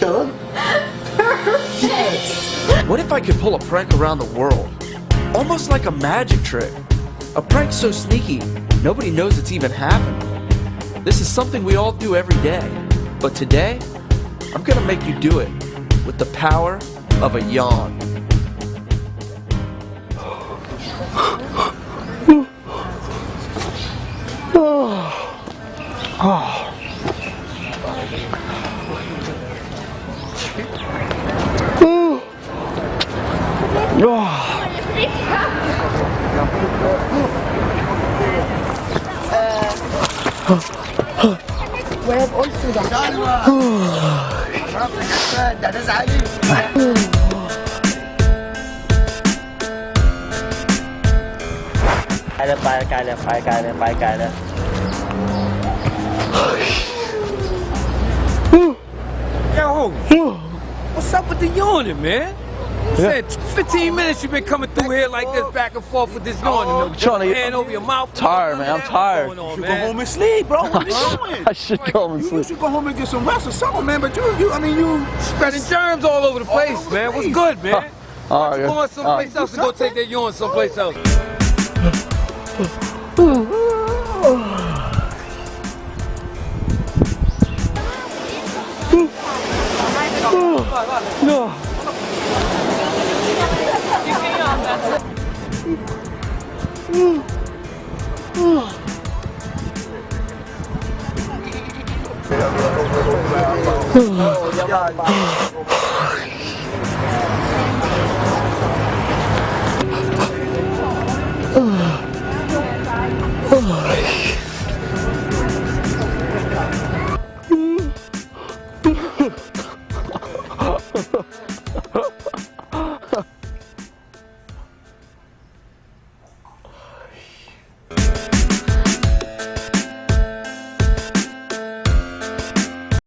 Yawn? Yes! What if I could pull a prank around the world? Almost like a magic trick. A prank so sneaky, nobody knows it's even happened. This is something we all do every day. But today, I'm gonna make you do it with the power of a yawn. وهي بقول سودا ده تزعلي Yo, what's up with the yawning, man? You said 15 minutes you've been coming through here like this, back and forth with this yawning. Trying to get hand over your mouth. tired, man. I'm tired. You should go home and sleep, bro. What are you doing? I should go home and You sleep. should go home and get some rest or something, man. But you Spreading germs all over the place, man. What's good, man? All right, Going someplace else and go take that yawn someplace else.